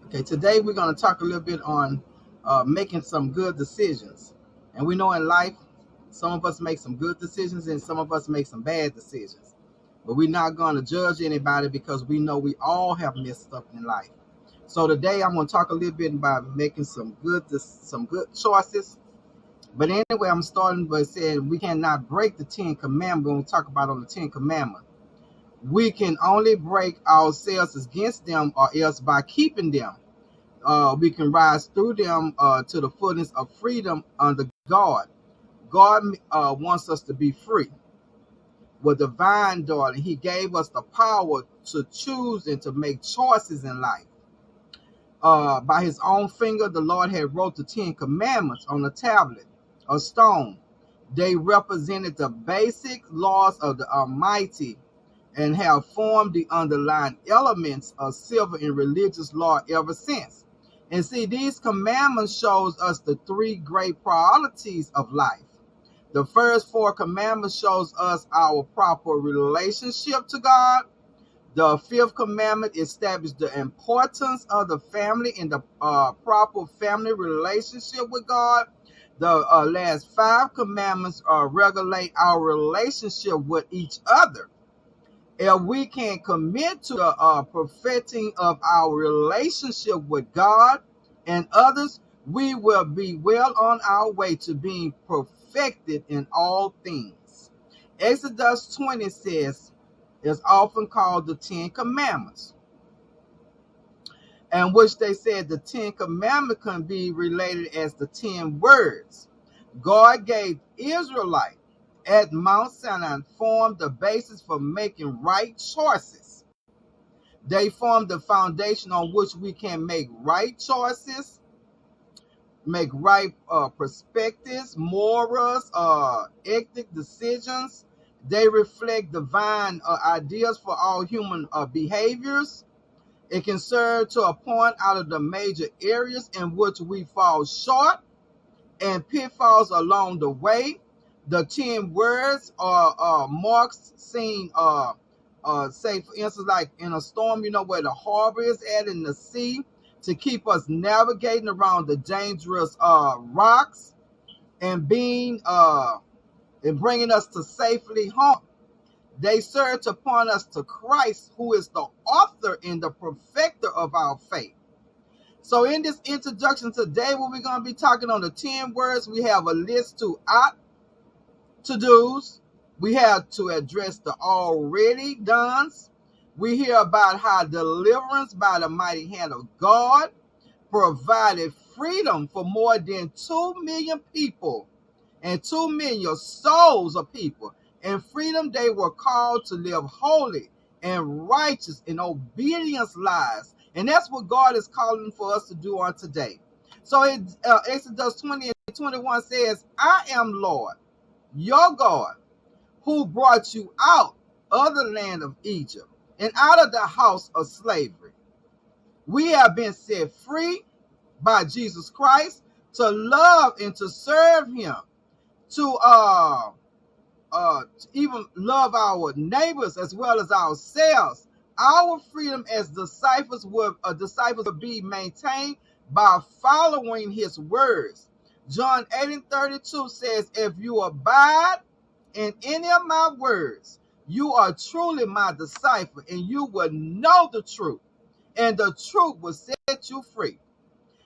Okay, today we're going to talk a little bit on making some good decisions. And we know in life, some of us make some good decisions and some of us make some bad decisions. But we're not going to judge anybody because we know we all have messed up in life. So today I'm going to talk a little bit about making some good choices. But anyway, I'm starting by saying we cannot break the Ten Commandments when we talk about on the Ten Commandments. We can only break ourselves against them or else by keeping them. We can rise through them to the fullness of freedom under God. God wants us to be free. With divine daughter, He gave us the power to choose and to make choices in life. By His own finger, the Lord had wrote the Ten Commandments on a tablet of stone. They represented the basic laws of the Almighty and have formed the underlying elements of civil and religious law ever since. And see, these commandments shows us the three great priorities of life. The first four commandments shows us our proper relationship to God. The fifth commandment established the importance of the family and the proper family relationship with God. The last five commandments regulate our relationship with each other. If we can commit to the perfecting of our relationship with God and others, we will be well on our way to being perfected in all things. Exodus 20 says, is often called the Ten Commandments, in which they said the Ten Commandments can be related as the 10 words. God gave Israelites at Mount Sinai formed the basis for making right choices. They formed the foundation on which we can make right choices, make right perspectives, morals, ethic decisions. They reflect divine ideas for all human behaviors. It can serve to point out of the major areas in which we fall short and pitfalls along the way. The 10 words are marks seen, say, for instance, like in a storm, where the harbor is at in the sea, to keep us navigating around the dangerous rocks and bringing us to safely home. They serve to point us to Christ, who is the author and the perfecter of our faith. So in this introduction today, what we're going to be talking on the 10 words, we have a list to to-dos. We have to address the already dones. We hear about how deliverance by the mighty hand of God provided freedom for more than 2 million people and 2 million souls of people. And freedom, they were called to live holy and righteous and obedience lives. And that's what God is calling for us to do on today. So Exodus 20 and 21 says, I am Lord, your God, who brought you out of the land of Egypt and out of the house of slavery. We have been set free by Jesus Christ to love and to serve Him, to even love our neighbors as well as ourselves. Our freedom as disciples will be maintained by following His words. John 8:32 says, if you abide in any of my words, you are truly my disciple, and you will know the truth, and the truth will set you free.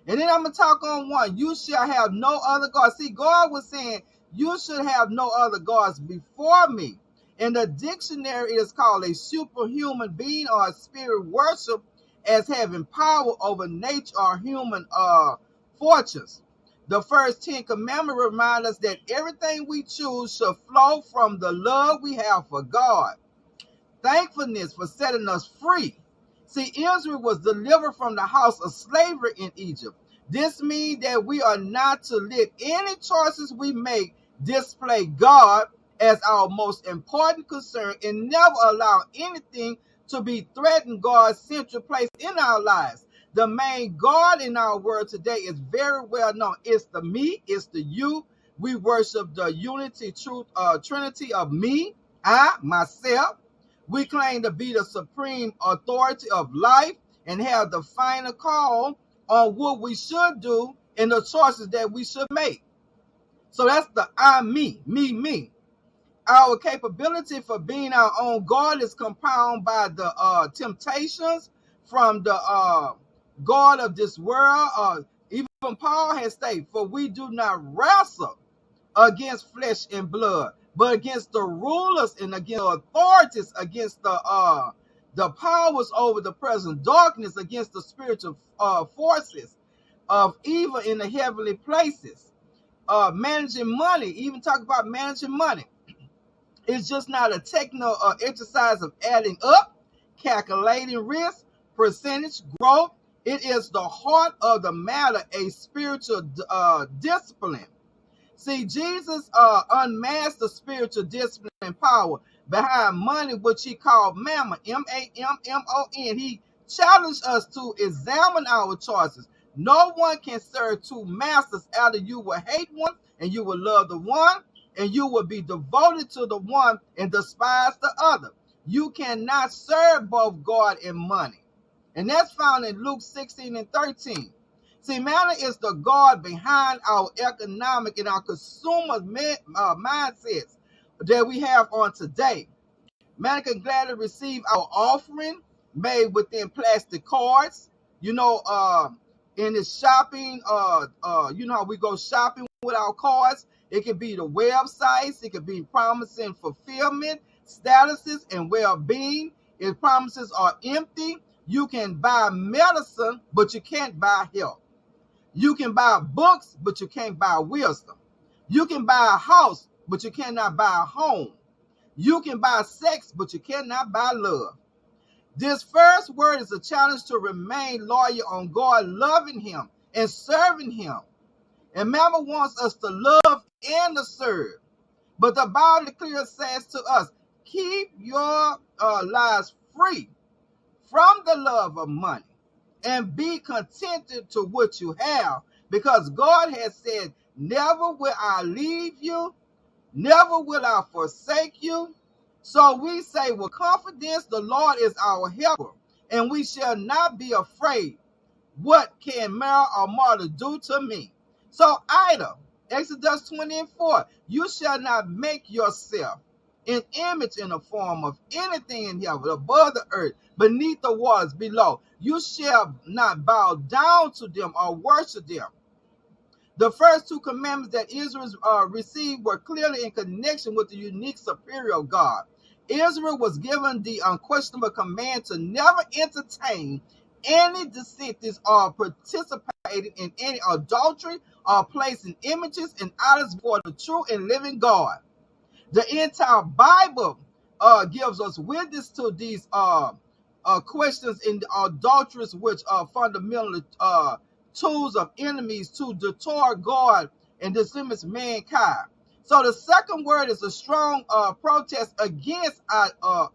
And then I'm going to talk on one. You shall have no other gods. See, God was saying, you should have no other gods before me. In the dictionary, it is called a superhuman being or a spirit worship as having power over nature or human fortunes. The first 10 commandments remind us that everything we choose should flow from the love we have for God. Thankfulness for setting us free. See, Israel was delivered from the house of slavery in Egypt. This means that we are not to let any choices we make display God as our most important concern and never allow anything to be threatened God's central place in our lives. The main God in our world today is very well known. It's the me, it's the you. We worship the unity, truth, trinity of me, I, myself. We claim to be the supreme authority of life and have the final call on what we should do and the choices that we should make. So that's the me. Our capability for being our own God is compounded by the temptations from the God of this world. Even Paul has stated, for we do not wrestle against flesh and blood, but against the rulers and against the authorities, against the powers over the present darkness, against the spiritual forces of evil in the heavenly places. Managing money, even talk about managing money. It's just not a technical exercise of adding up, calculating risk, percentage growth. It is the heart of the matter, a spiritual discipline. See, Jesus unmasked the spiritual discipline and power behind money, which he called mammon, M-A-M-M-O-N. He challenged us to examine our choices. No one can serve two masters. Either you will hate one and you will love the one, and you will be devoted to the one and despise the other. You cannot serve both God and money. And that's found in Luke 16 and 13. See, money is the God behind our economic and our consumer mindsets that we have on today. Money can gladly receive our offering made within plastic cards. You know, in the shopping, you know how we go shopping with our cards. It could be the websites. It could be promising fulfillment, statuses, and well-being. If promises are empty, you can buy medicine, but you can't buy health. You can buy books, but you can't buy wisdom. You can buy a house, but you cannot buy a home. You can buy sex, but you cannot buy love. This first word is a challenge to remain loyal on God, loving him and serving him. And Mama wants us to love and to serve. But the Bible clearly says to us, keep your lives free from the love of money and be contented to what you have, because God has said, never will I leave you, never will I forsake you. So we say with confidence, the Lord is our helper, and we shall not be afraid. What can Mary or Martha do to me? So Ida, Exodus 20:4, you shall not make yourself an image in the form of anything in heaven, above the earth, beneath the waters below. You shall not bow down to them or worship them. The first two commandments that Israel received were clearly in connection with the unique superior God. Israel was given the unquestionable command to never entertain any dissenters or participated in any adultery or placing images and idols before the true and living God. The entire Bible gives us witness to these questions in the adulterers, which are fundamental tools of enemies to detour God and dismiss mankind. So the second word is a strong protest against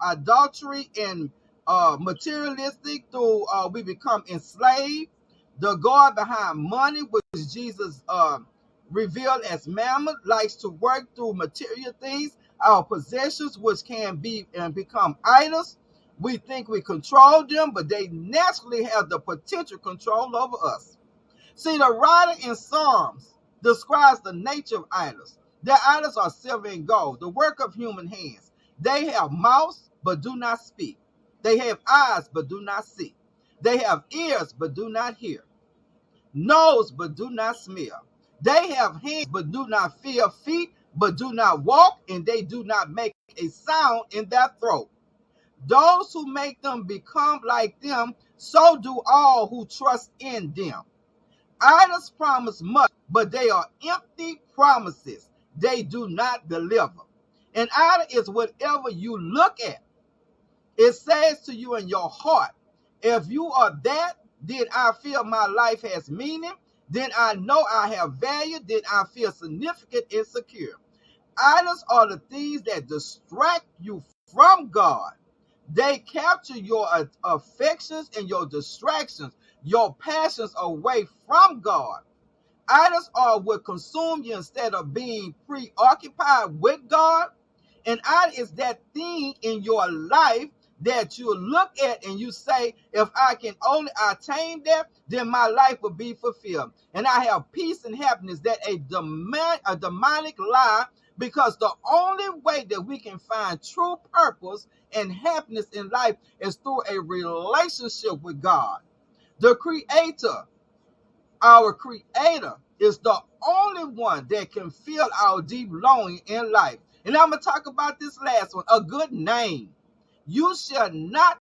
adultery and materialistic through we become enslaved. The God behind money, which Jesus revealed as mammon, likes to work through material things, our possessions, which can be and become idols. We think we control them, but they naturally have the potential control over us. See, the writer in Psalms describes the nature of idols. Their idols are silver and gold, the work of human hands. They have mouths, but do not speak. They have eyes, but do not see. They have ears, but do not hear. Nose, but do not smell. They have hands, but do not feel, feet, but do not walk, and they do not make a sound in their throat. Those who make them become like them, so do all who trust in them. Idols promise much, but they are empty promises. They do not deliver. An idol is whatever you look at. It says to you in your heart, if you are that, then I feel my life has meaning. Then I know I have value. Then I feel significant and secure. Idols are the things that distract you from God. They capture your affections and your distractions, your passions away from God. Idols are what consume you instead of being preoccupied with God. An idol is that thing in your life that you look at and you say, if I can only attain that, then my life will be fulfilled. And I have peace and happiness. That a demonic lie, because the only way that we can find true purpose and happiness in life is through a relationship with God. The Creator, our Creator, is the only one that can fill our deep longing in life. And I'm going to talk about this last one, a good name. You shall not